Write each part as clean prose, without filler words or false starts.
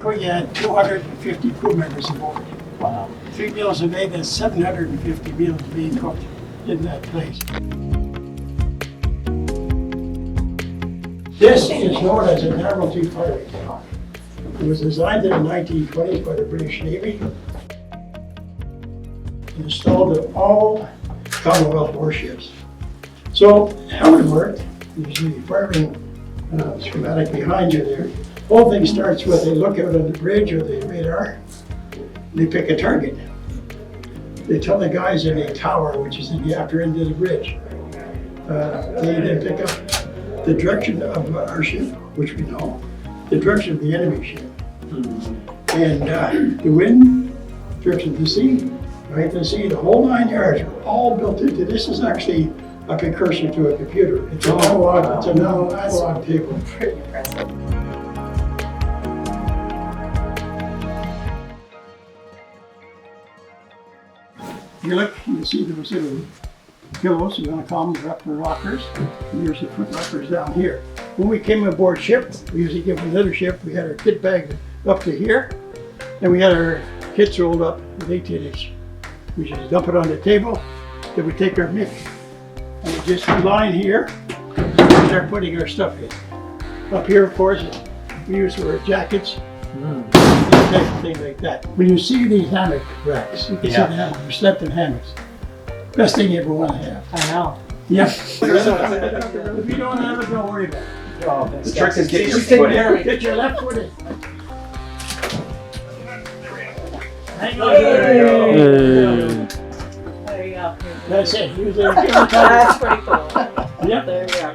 We had 250 crew members aboard. Wow. 3 meals a day, that's 750 meals being cooked in that place. This is known as an Admiralty firing tower. It was designed in the 1920s by the British Navy and installed in all Commonwealth warships. So how it worked, there's the firing schematic behind you there. The whole thing starts with they look out on the bridge or the radar, they pick a target. They tell the guys in a tower, which is in the after end of the bridge. They then pick up the direction of our ship, which we know, the direction of the enemy ship. And the wind, direction of the sea, right, the sea, the whole 9 yards are all built into this. Is actually a precursor to a computer. It's an analog, it's an analog table. Pretty impressive. You look, you see those little pillows, we're gonna call them upper rockers. And here's the foot rockers down here. When we came aboard ship, we usually give them another ship, we had our kit bag up to here, and we had our kits rolled up with 18 inch. We just dump it on the table, then we take our mic, and we just line here, and start putting our stuff in. Up here, of course, we use our jackets, things like that. When you see these hammock racks, you can see the hammock, we slept in hammocks. Best thing you ever want to have. I know. Yep. If you don't have it, don't worry about it. The trick is get your Just take foot care of in. it. Get your left foot in. Hang on. There you go. That's it. Use it. That's pretty cool. Yep. There you go.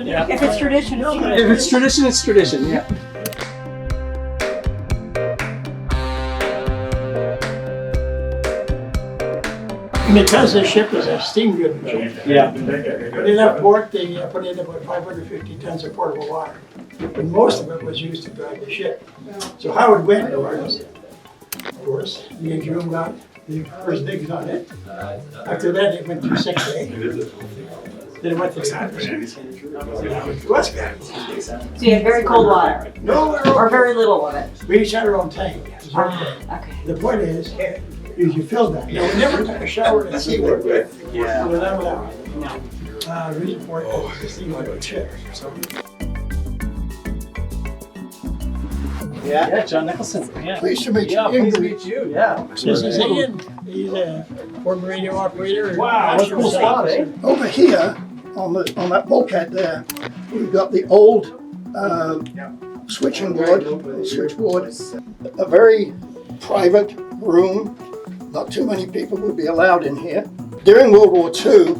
Yeah. If it's tradition, it's If tradition. it's tradition, it's tradition. Yeah. Because the ship is a steam good machine. Yeah. When they left port, they put in about 550 tons of portable water. But most of it was used to drive the ship. So how it went was, of course, the engine got the first digs on it. After that, it went to sick bay. Then it went to the West Bay. So you had very cold water, No, or very little of it. we each had our own tank. It was our tank. Okay. The point is, you fill that. Now, we never took a shower at sea. Yeah. We're not allowed. Reason for it is the steam would chip. Yeah, John Nicholson. Yeah. Pleased to meet you. Yeah, pleased to meet you. Yeah. This is Ian. He's a former radio operator. Wow, that's a cool spot, eh? Over here, on that bulkhead there, we've got the old switching board, switchboard, a very private room. Not too many people would be allowed in here. During World War II,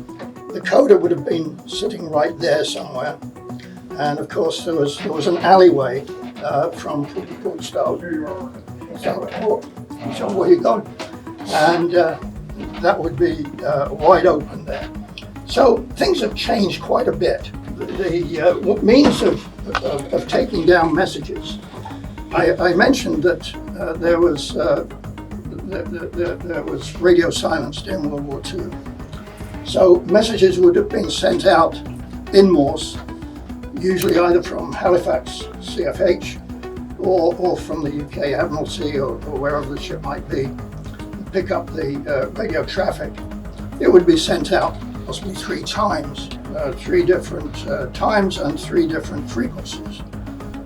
the coda would have been sitting right there somewhere. And of course, there was an alleyway from so where you go, and that would be wide open there. So things have changed quite a bit. The means of taking down messages. I mentioned that there was radio silence during World War II. So messages would have been sent out in Morse, usually either from Halifax CFH or from the UK Admiralty or wherever the ship might be, pick up the radio traffic. It would be sent out possibly 3 times, 3 different times and 3 different frequencies.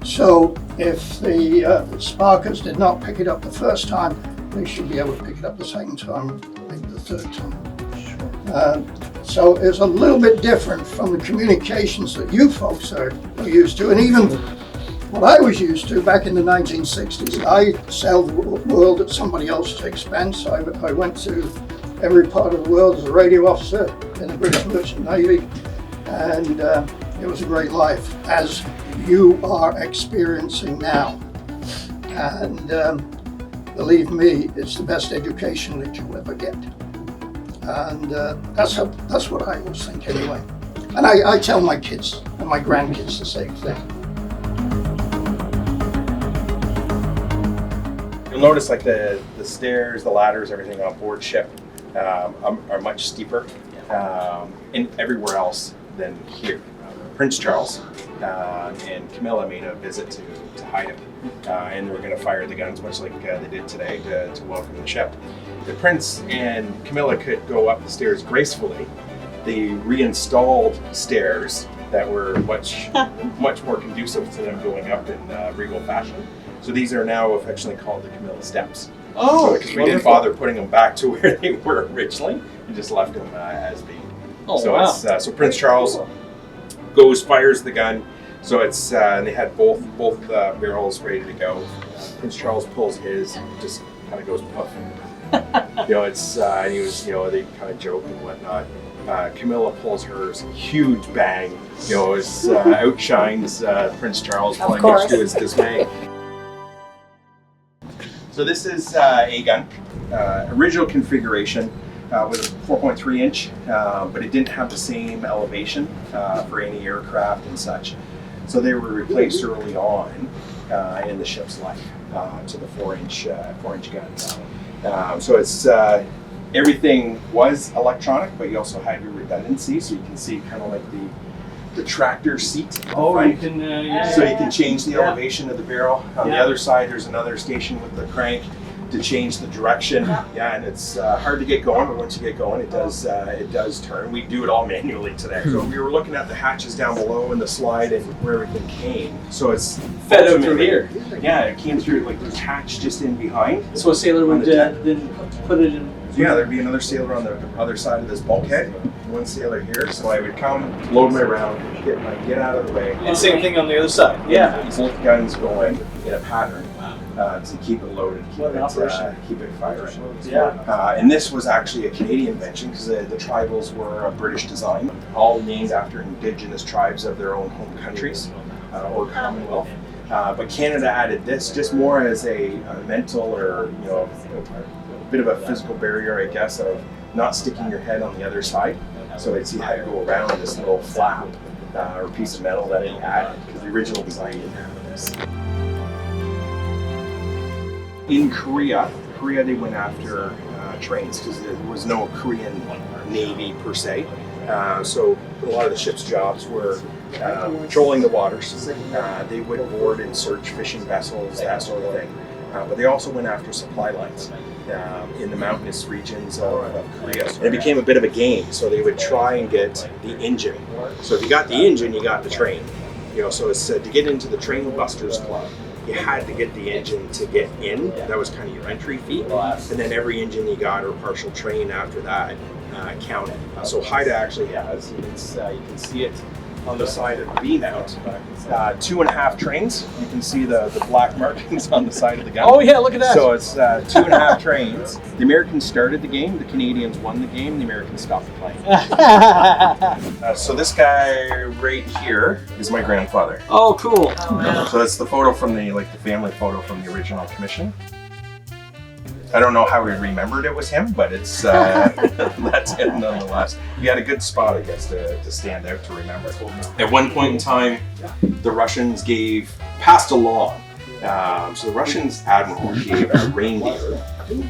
So if the sparkers did not pick it up the first time, they should be able to pick it up the second time, maybe the third time. So it's a little bit different from the communications that you folks are used to, and even what I was used to back in the 1960s. I sailed the world at somebody else's expense. I went to every part of the world as a radio officer in the British Merchant Navy, and it was a great life, as you are experiencing now. And believe me, it's the best education that you'll ever get. And that's what I always think anyway. And I tell my kids and my grandkids the same thing. You'll notice like the stairs, the ladders, everything on board ship are much steeper in everywhere else than here. Prince Charles and Camilla made a visit to Haida, and they were going to fire the guns much like they did today to welcome the ship. The Prince and Camilla could go up the stairs gracefully. They reinstalled stairs that were much more conducive to them going up in regal fashion. So these are now affectionately called the Camilla Steps. Oh, because we didn't bother putting them back to where they were originally. We just left them as being. Oh, So wow. it's so Prince Charles goes, fires the gun. So it's and they had both barrels ready to go. Prince Charles pulls his, and just kind of goes puff. It's and he was they kind of joke and whatnot. Camilla pulls hers, huge bang. It outshines Prince Charles, Of much course. to his dismay. So this is a gun. Original configuration was a 4.3 inch, but it didn't have the same elevation for any aircraft and such. So they were replaced early on in the ship's life to the 4-inch guns. So it's everything was electronic, but you also had your redundancy, so you can see kind of like the tractor seat. at the Oh, front. you can. So you can change the Yeah. elevation of the barrel. On the Yeah. other side, there's another station with the crank to change the direction. Yeah, and it's hard to get going, but once you get going, it does turn. We do it all manually today. So we were looking at the hatches down below and the slide and where everything came. So it's Fed out through ultimately- here. Yeah, it came through like there's hatch just in behind. So a sailor On would the deck. then put it in. Yeah, there'd be another sailor on the other side of this bulkhead. One sailor here, so I would come, load my round, get out of the way. And same thing on the other side. Yeah. Both guns going in a pattern to keep it loaded, What an operation. keep it firing. Yeah. And this was actually a Canadian invention because the tribals were a British design, all named after indigenous tribes of their own home countries or Commonwealth. But Canada added this just more as a mental or a bit of a physical barrier, I guess, of not sticking your head on the other side. So you had to go around this little flap or piece of metal that they added because the original design didn't have this. In Korea they went after trains because there was no Korean Navy per se. So a lot of the ship's jobs were patrolling the waters. They would board and search fishing vessels, that sort of thing. But they also went after supply lines in the mountainous regions of Korea. And it became a bit of a game, so they would try and get the engine. So if you got the engine, you got the train. So it's to get into the Train Busters Club, you had to get the engine to get in. That was kind of your entry fee. And then every engine you got or partial train after that counted. So Haida actually has, you can see it on the side of the V-mount, 2.5 trains. You can see the black markings on the side of the gun. Oh yeah, look at that. So it's 2.5 trains. The Americans started the game, the Canadians won the game, the Americans stopped playing. So this guy right here is my grandfather. Oh, cool. So that's the photo from the family photo from the original commission. I don't know how we remembered it was him, but it's that's him nonetheless. We had a good spot, I guess, to stand out to remember. At one point in time, the Russians passed along. So the Russians admiral gave a reindeer,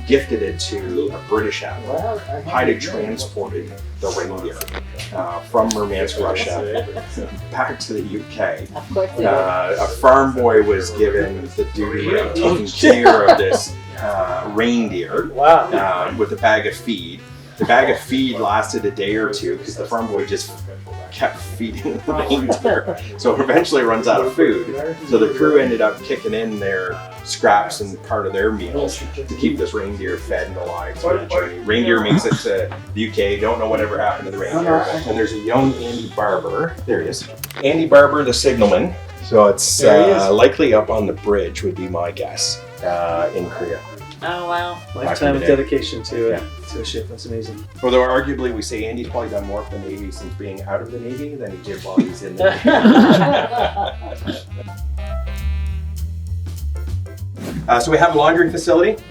gifted it to a British admiral. Haida transported the reindeer from Murmansk, Russia, back to the UK. Of course they did. A farm boy was given the duty of taking care of this reindeer with a bag of feed. The bag of feed lasted a day or two because the farm boy just kept feeding the reindeer. So eventually it runs out of food. So the crew ended up kicking in their scraps and part of their meals to keep this reindeer fed and alive through the journey. Reindeer makes it to the UK, don't know whatever happened to the reindeer. And there's a young Andy Barber, there he is. Andy Barber, the signalman. So it's likely up on the bridge would be my guess in Korea. Oh wow. Lifetime of Back in the day. dedication to a ship. That's amazing. Although arguably we say Andy's probably done more for the Navy since being out of the Navy than he did while he's in the Navy. So we have a laundry facility.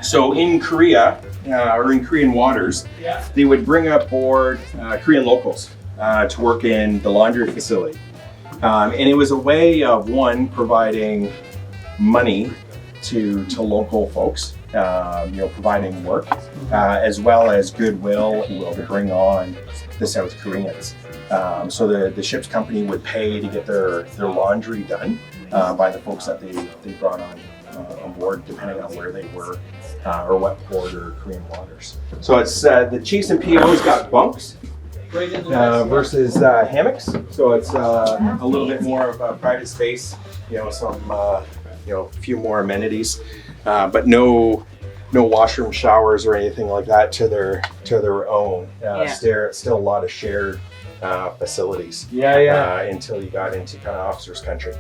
So in Korea, or in Korean waters, they would bring up board Korean locals to work in the laundry facility. And it was a way of, one, providing money to local folks, providing work, as well as goodwill to bring on the South Koreans. So the ship's company would pay to get their laundry done by the folks that they brought on board, depending on where they were or what port or Korean waters. So it's the chiefs and POs got bunks versus hammocks. So it's a little bit more of a private space, some a few more amenities, but no washroom, showers, or anything like that to their own. Still a lot of shared facilities. Until you got into kind of officers' country.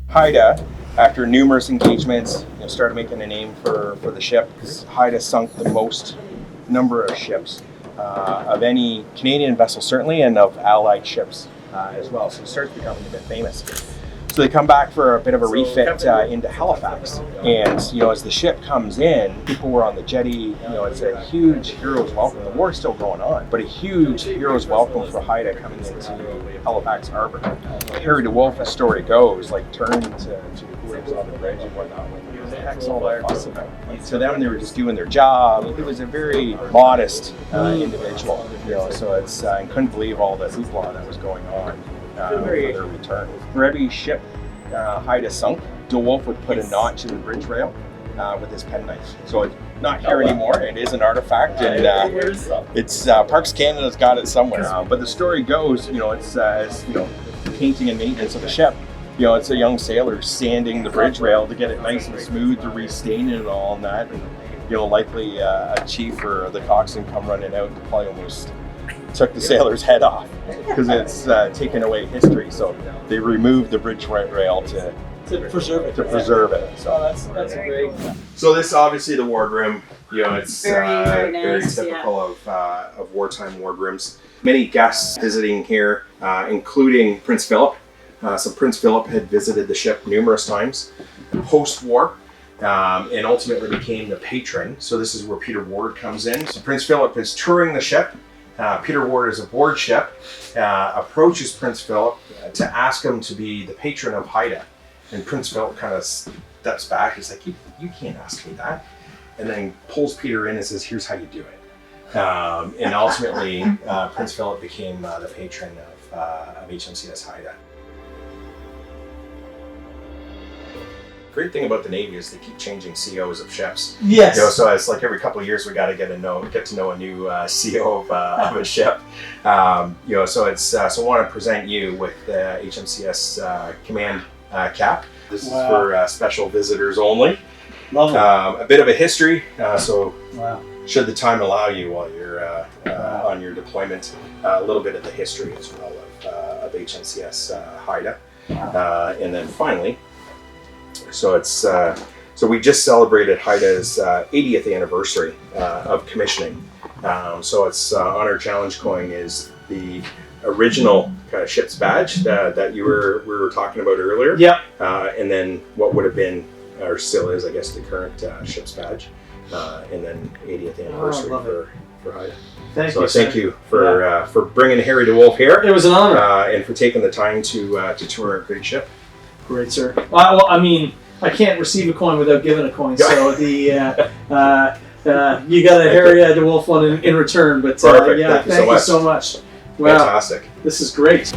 Haida, after numerous engagements, started making a name for the ship. Haida sunk the most number of ships of any Canadian vessel, certainly, and of Allied ships as well. So it starts becoming a bit famous. So they come back for a bit of a refit into Halifax, and as the ship comes in, people were on the jetty. It's a huge hero's welcome. The war's still going on, but a huge hero's welcome for Haida coming into Halifax Harbor. Harry DeWolf, as story goes, turned to whoever's on the bridge and whatnot. What the heck's all that fuss about? To them, they were just doing their job. He was a very modest individual, So it's I couldn't believe all the hoopla that was going on. For their return. For every ship Haida sunk, DeWolf would put a knot to the bridge rail with his penknife. So it's not here anymore. It is an artifact, and it's Parks Canada's got it somewhere. But the story goes, it's the painting and maintenance of the ship. It's a young sailor sanding the bridge rail to get it nice and smooth, to restain it and all and that. And likely a chief or the coxswain come running out and probably almost took the sailor's head off because it's taken away history. So they removed the bridge rail to preserve it. So that's great. So this is obviously the wardroom. It's very nice, typical of wartime wardrooms. Many guests visiting here, including Prince Philip. So Prince Philip had visited the ship numerous times post-war. And ultimately became the patron. So this is where Peter Ward comes in. So Prince Philip is touring the ship. Peter Ward is aboard ship, approaches Prince Philip to ask him to be the patron of Haida. And Prince Philip kind of steps back. He's like, you can't ask me that. And then pulls Peter in and says, here's how you do it. And ultimately, Prince Philip became the patron of HMCS Haida. Great thing about the Navy is they keep changing COs of ships. Yes. So it's like every couple of years we got to get to know a new CO of a ship. So it's so I want to present you with the HMCS command cap. This is for special visitors only. Lovely. A bit of a history. So Wow. should the time allow you while you're on your deployment, a little bit of the history as well of HMCS Haida, and then finally. So it's so we just celebrated Haida's 80th anniversary of commissioning. So it's on our challenge coin is the original kind of ship's badge that we were talking about earlier. Yep. And then what would have been or still is, I guess, the current ship's badge, and then 80th anniversary for Haida. Thank you for bringing Harry DeWolf here. It was an honor. And for taking the time to tour our great ship. Great, sir. Well, I mean, I can't receive a coin without giving a coin, so the you got a Harry DeWolf one in return. But Perfect. yeah, thank you so much. Wow, Fantastic. this is great.